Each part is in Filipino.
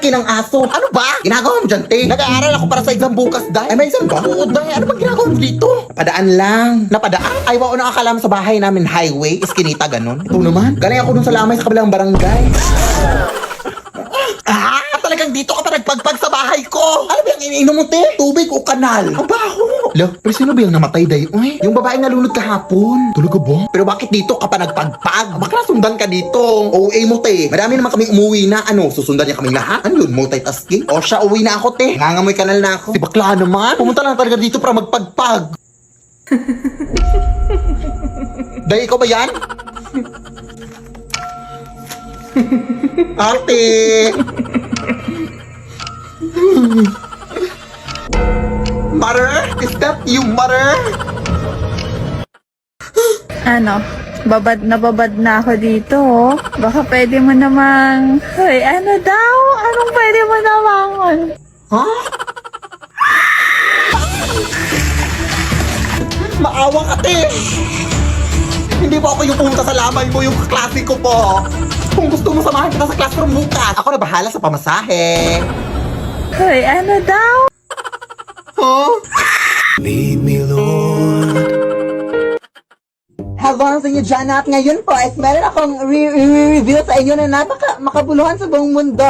laki ng aso. Ano ba? Ginagawa mo dyan, te? Nag-aaral ako para sa exam bukas, day. Ay, may exam ba? Oo, day. Ano bang ginagawa mo dito? Napadaan lang. Napadaan? Ay, wao na akala mo sa bahay namin highway, iskinita, ganun. Ito naman. Galing ako dun sa lamay sa kabilang barangay. Talagang dito ka pa nagpagpag sa bahay ko. Ano ba yung iniinom mo, te? Tubig o kanal? Ang baho. Lo, pero sino ba yung namatay, day? Uy, yung babaeng nalunod kahapon. Talaga ba? Pero bakit dito ka pa nagpagpag? Baka nasundan ka dito. OA mo, te. Madami naman kaming umuwi na. Ano, susundan niya kaming lahat? Ano yun, multitasking? O siya, uwi na ako, te. Nangangamoy kanal na ako. Si bakla naman. Pumunta lang talaga dito para magpagpag. Day, ikaw ba yan? Ate! Mother? Is that you, mother? Ano? Babad na ako dito, oh. Baka pwede mo namang... Hoy, ano daw? Anong pwede mo namang? Ha? Maawa ka, te! Hindi po ako yung pumunta sa lamay mo, yung klasiko po. Kung gusto mo samahan kita sa classroom bukas, ako na bahala sa pamasahe. Hoy, ano daw? Huh? Lead me, Lord. Hello sa inyo dyan at ngayon po is meron akong re-review sa inyo na makabuluhan sa buong mundo.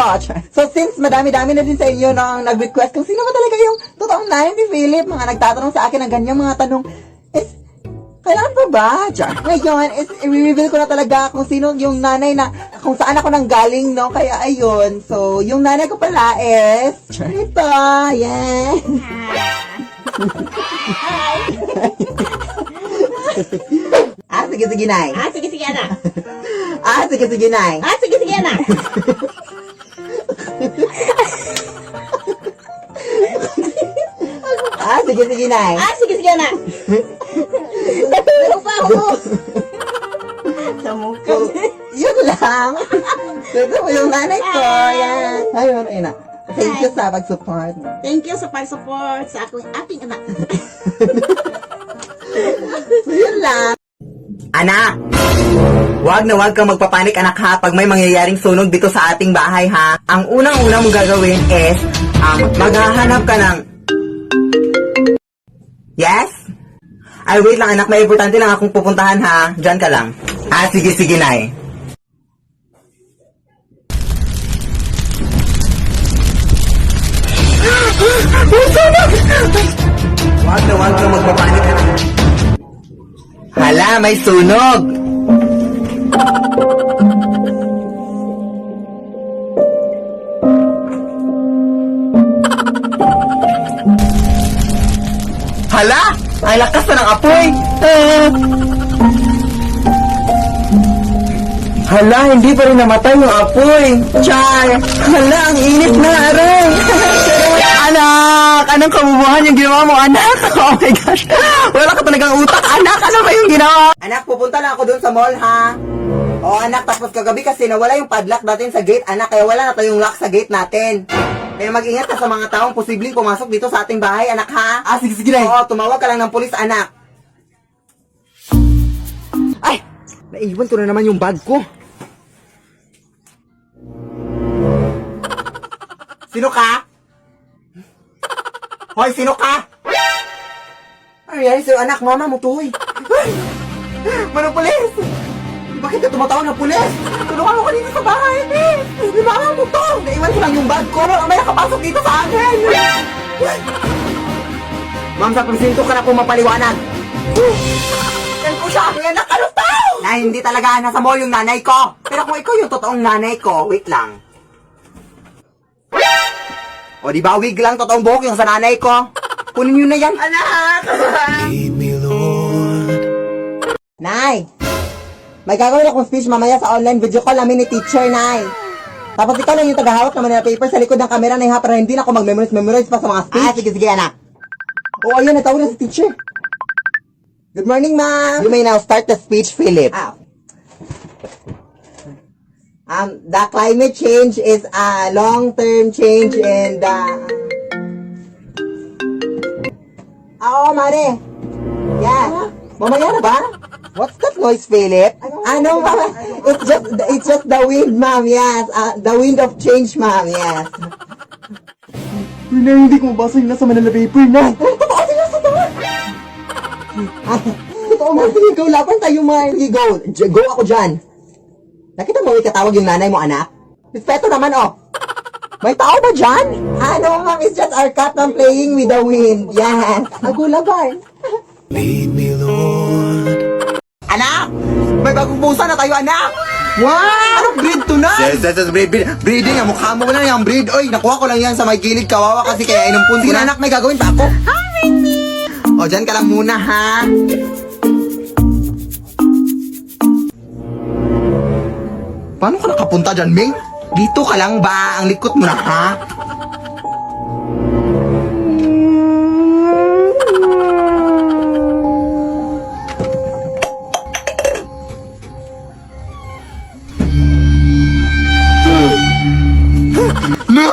So since madami-dami na din sa inyo nang nag-request kung sino ba talaga yung totoong nanay ni Philip, mga nagtatanong sa akin ng ganyang mga tanong, is kailangan pa ba? Ngayon is i-reveal ko na talaga kung sino yung nanay na, kung saan ako nang galing, no? Kaya ayun. So yung nanay ko pala is ito, yeah. Sige, Nay. Sige, anak. Sige, Nay. Sige, anak. Sige, Nay. Sige, anak. Pero pa ako. Sa mukha. Yun lang. Ito po yung nanay ko. Yan. Ayun, ayun na. Thank you sa pag-support. Thank you sa pag-support sa aking anak. Yun lang. Anak! Wag na wag kang magpapanik, anak, ha, pag may mangyayaring sunog dito sa ating bahay, ha. Ang unang-una mong gagawin is, maghahanap ka ng... Yes? Ay, wait lang, anak, may importante lang akong pupuntahan, ha. Diyan ka lang. Sige, Nay. Wag na wag kang magpapanik, anak. Hala, may sunog! Hala! Ay lakas na ng apoy! Hala, hindi pa rin namatay yung apoy! Char! Hala, ang init na, aray! Anak! Anong kabubuhan yung ginawa mo, anak? Oh my gosh! Wala ka talagang utak, anak! Ano ba yung ginawa? Anak, pupunta lang ako dun sa mall, ha? Oo, anak, tapos kagabi kasi nawala yung padlock natin sa gate, anak, kaya wala na tayong lock sa gate natin. Kaya mag-ingat ka sa mga taong posibleng pumasok dito sa ating bahay, anak, ha? Sige, Nay. Oo, tumawag ka lang ng pulis, anak. Ay! Naiwan ko na naman yung bag ko. Sino ka? Hoy, sino ka? Ay, sa'yo, anak, mama mo to, hoy. Manong pulis! Bakit ka tumatawag ng pulis? Tulungan mo kanina sa bahay, eh! Mama mo to! Naiwan ko lang yung bag ko. May nakapasok dito sa akin! Ma'am, sa presinto ka na po mapaliwanag. Yan po siya! May anak, ano to? Na hindi talaga nasa mall yung nanay ko. Pero kung ikaw yung totoong nanay ko, wait lang. O di ba, wig lang, totoong buhok yung sa nanay ko. Kunin nyo na yan, anak! Lead me, Lord. Nay! May gagawin akong speech mamaya sa online video call namin ni teacher, Nay. Tapos ikaw lang yung tagahawak naman ng paper sa likod ng camera, Nay, ha, para hindi na ako mag-memorize pa sa mga speech. Sige, anak. O, ayun, natawag na si teacher. Good morning, ma'am. You may now start the speech, Philip. The climate change is a long-term change and Oo, Mare. Yeah. Mamaya na ba? What's that noise, Philip? Ano ba? It's just the wind, ma'am. Yes. The wind of change, ma'am. Yes. Na hindi ko mabasa yung nasa Manila paper na. Totoo sila sa taon. Totoo, ma'am. Sige, go. Laban tayo, ma'am. Sige, go. Go ako dyan. Nakita mo, ikatawag yung nanay mo, anak? Respeto naman, oh. May tao ba dyan? Ano, ma'am? It's just our cat na playing with the wind. Yes. Agulaban. Lead me, Lord. Anak! May bagong pusa na tayo, anak! Wow! Anong breed to na? Yes, breeding. Ang mukha mo na yung breed. Oy, nakuha ko lang yan sa may gilid. Kawawa kasi kaya inumpun ko na. Anak, may gagawin pa ako. O, dyan ka lang muna, ha? Paano ka nakapunta dyan, Ming? Dito ka lang ba? Ang likot mo na, ha? Nay!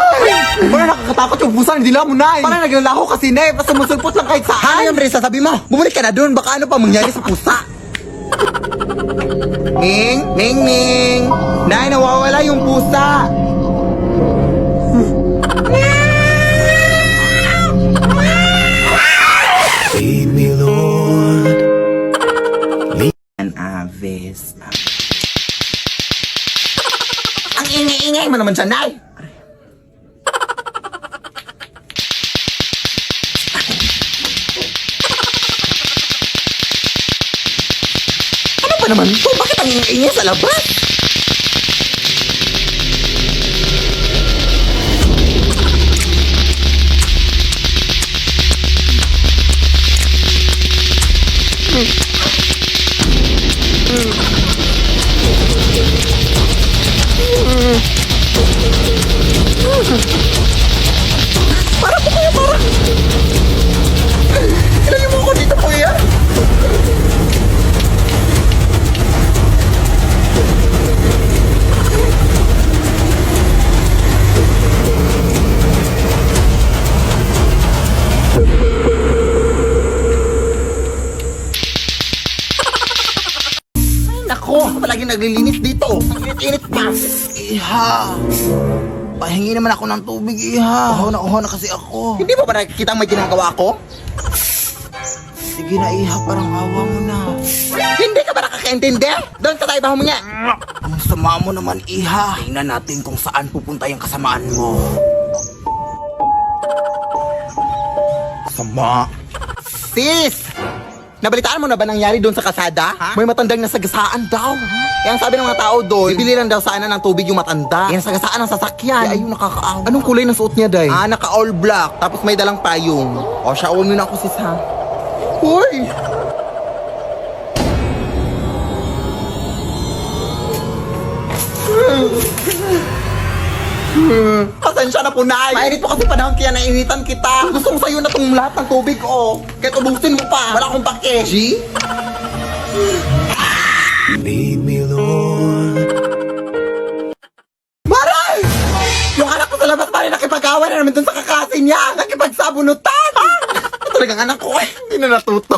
Parang nakakatakot yung pusa, hindi lang mo, Nay. Parang naglalaho kasi, Nay. Basta musulpot lang kahit saan. Ano yung Brisa? Sabi mo, bumalik ka na dun. Baka ano pa mangyari sa pusa. Ming! Ming! Ming! Nay, nawawala yung pusa. Lead me, Lord. Aves. Ang ingay-ingay mo naman siya, Nay. Ano ba naman to? Bakit ang ingay sa labas? Ilagay mo ako dito, kuya. Nako, palagi naglilinis dito. Ang init-init pa. Iha. Pahingi naman ako ng tubig, Iha. Uhaw na kasi ako. Hindi mo ba nakikita may ginagawa ko? Sige na, Iha. Parang awa mo na. Hindi ka ba nakakaintindi? Doon sa tayo ba humingi? Ang sama mo naman, Iha. Tingnan natin kung saan pupunta yung kasamaan mo. Sama. Sis! Nabalitaan mo na ba nangyari doon sa kasada? May matandang nasagasaan daw. Kaya ang sabi ng mga tao doon, bibili lang daw sana ng tubig yung matanda. Kaya nasagasaan ng sasakyan. Ay, ayun, nakakaawa. Anong kulay ng suot niya, Day? Naka all black. Tapos may dalang payong. O, siya, uwi na ako, sis, ha? Hoy! Pasensya na po, Nay. Mainit po kasi panahon kaya nainitan kita. Gusto ko sa'yo na itong lahat ng tubig, oh. Kahit ubusin mo pa. Wala akong pake. G? Lead me, Lord. Maray! Yung anak ko sa labas pa rin nakipag-awa na naman dun sa kakasin niya. Nakipagsabunutan. Talagang anak ko, hindi na natuto.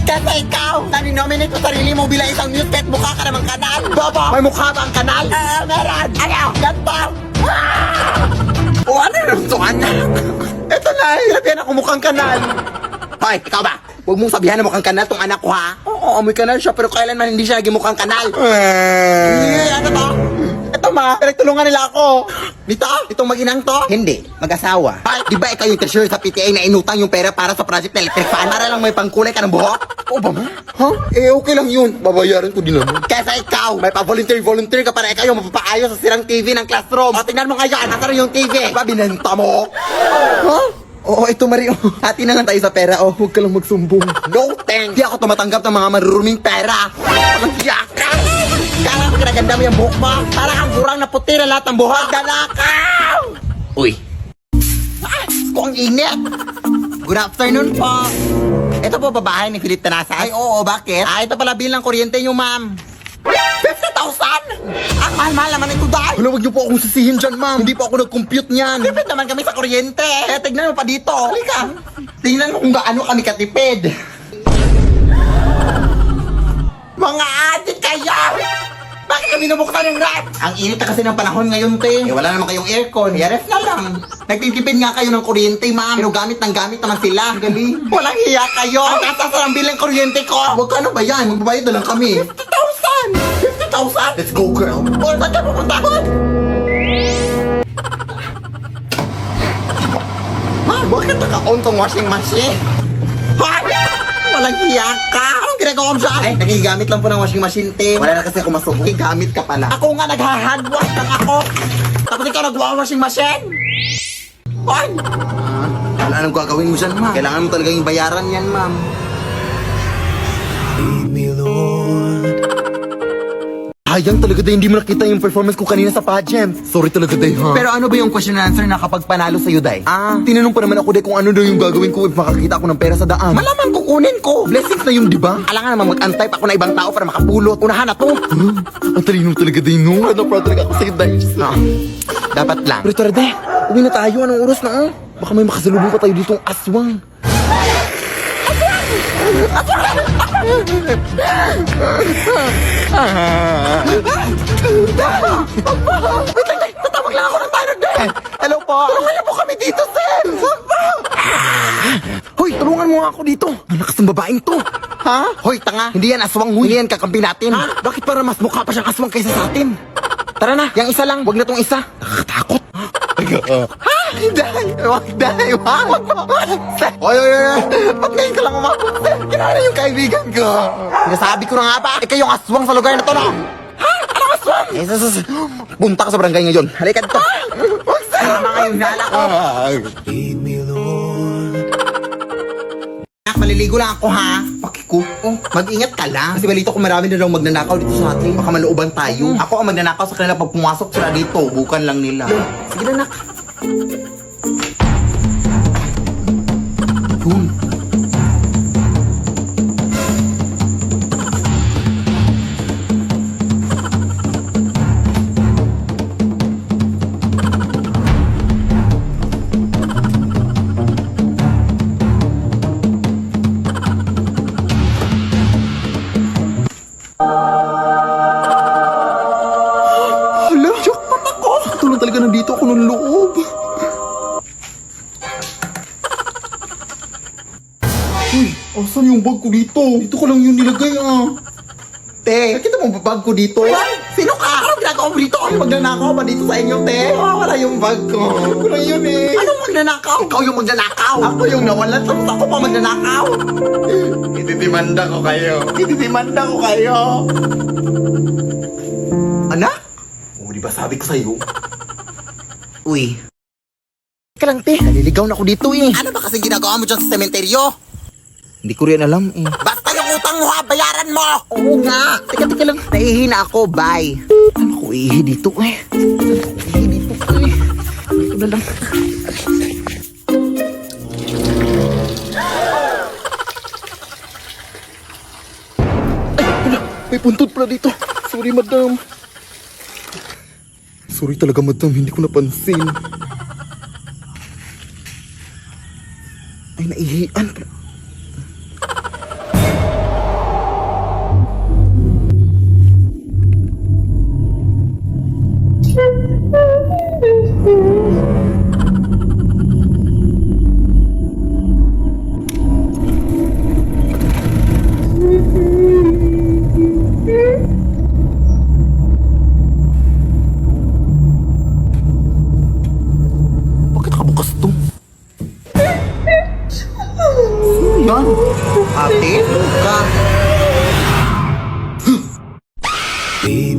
Kasi ikaw, nani-nominate mo sarili mo bilang isang news kahit mukha ka namang kanal. Bobo, may mukha ba ang kanal? Meron. Ano? Ganto. O ano naman ito, anak? Ito na, sinabihan ako mukhang kanal. Hoy, ikaw ba? Huwag mong sabihan na mukhang kanal tong anak ko, ha? Oo, may kanal siya, pero kailanman hindi siya naging mukhang kanal. Ano to? Ito ma, pinagtulungan nila ako. Dito, itong mag-inang to? Hindi, mag-asawa. Ay, di ba ikaw yung treasurer sa PTA na inutang yung pera para sa project na electric fan? Para lang may pangkulay ka ng buhok? Oo ba ma? Ha? Eh, okay lang yun. Babayaran ko din naman. Kesa ikaw, may pa-volunteer ka para ikaw yung mapapaayos sa sirang TV ng classroom. O, tingnan mo ngayon, nasa rin yung TV. Diba, binenta mo? Ha? Oo, ito Mario. Hati na lang tayo sa pera. Oh, huwag ka lang magsumbong. No thanks. Di ako tumatanggap ng mga maruruming pera. Walang yaka. Kala ko kinaganda mo yung buhok mo. Parang ang gurang na puti na lahat ng buhok. Dalakaw! Uy. Ah, kung init. Good afternoon po. Ito po babae ni Philip Tanasa. Ay, oo, bakit? Ito pala bilang kuryente nyo, ma'am. 50,000! Ang mahal-mahal naman ito, dahil. Wala, wag niyo po akong sisihin dyan, ma'am. Hindi po ako nag-compute niyan. Tipid naman kami sa kuryente. Kaya tignan mo pa dito. Halika. Tingnan mo kung gaano kami katipid. Mga adik kayo! Bakit kami nabuksan yung ref? Ang init na kasi ng panahon ngayon, te. Eh, wala naman kayong aircon. Kaya ref na lang. Nagtitipid nga kayo ng kuryente, ma'am. Pero gamit naman sila. Ang galing. Walang hiya kayo. Ang tatas ng bilang kuryente ko. Huwag ka na ba yan? Magbabayad na lang kami. 50,000! 50,000? Let's go, girl. O, saan ka pupunta? Ma, bakit naka-on tong washing machine? Ha? Walang hiya ka! Anong ginagawa mo siya? Ay, nagigamit lang po ng washing machine, te. Wala na kasi ako masubo. Gamit ka pala. Ako nga nagha-handwash lang ako. Tapos ikaw nagwa-washing machine? Ay! Wala nang gagawin mo dyan, ma'am. Kailangan mo talaga yung bayaran yan, ma'am. Lead me, Lord. Sayang talaga day, hindi mo nakita yung performance ko kanina sa pageant. Sorry talaga day, ha? Pero ano ba yung question and answer na kapag panalo sa'yo, day? Tinanong pa naman ako day kung ano daw yung gagawin ko if makakita ako ng pera sa daan. Malamang kukunin ko. Blessings na yun, di ba? Alangan naman mag-antay pa ako na ibang tao para makapulot. Unahan na to. Ang talino talaga day, no? Ano proud talaga ako sa'yo, day. Dapat lang. Pero tara, day. Uwi na tayo. Anong oras na, Baka may makasalubong pa tayo ditong aswang. Tatawag lang ako ng tayo din. Hello po. Tulungan niyo po kami dito, sir. Hoy, tulungan mo nga ako dito. Ang lakas ng babaeng to. Ha? Hoy, tanga. Hindi yan aswang, huy. Hindi yan kakampi natin. Ha? Bakit para mas mukha pa siyang aswang kaysa sa atin? Tara na, yung isa lang. Wag na tong isa. Nakakatakot. Ha? Hindi. Wag, day. Wag. Oy. Ba't ngayon ka lang umabot, sir? Kinala yung kaibigan ko. Sinasabi ko na nga ba? Ikaw yung aswang sa lugar na to, no? Ha? Anong aswang? Punta ka sa barangay ngayon. Halika dito. Wag, sir. Mga yung nala ko. Lead me, Lord. Maliligo lang ako, ha? Pakiko. Mag-ingat ka lang. Kasi balito ko marami na daw magnanakaw dito sa atin. Baka malooban tayo. Ako ang magnanakaw sa kanila pag pumasok sila dito. Bukan lang nila. Sige na, nak. Yun. Hala, jackpot ako! Tulong talaga nandito ako ng loob. Uy, asan yung bag ko dito? Dito ko lang yung nilagay, Te, nakita mo ba bag ko dito? Sino ka? Anong ginagawa mo dito? Ay, magnanakaw ba dito sa inyo, te? Wala yung bag ko. Wala yun, Anong magnanakaw? Ikaw yung magnanakaw. Ako yung nawalan. Tapos ako pa magnanakaw. Itidimanda ko kayo. Ana? O, di ba sabi ko sa'yo? Uy. Teka lang, te. Naliligaw na ako dito, Ano ba kasing ginagawa mo dyan sa sementeryo? Hindi ko rin alam, Basta yung utang mo, bayaran mo! Oo nga. Teka lang. Naihina ako, bye. Ano ko ihi dito, Dito na lang. Ay, wala. May puntod pala dito. Sorry, madam. Sorry talaga, madam. Hindi ko napansin. Ay, naihian pala. Bakit nakabukas to? Sino yan? Ate? Ka? Lead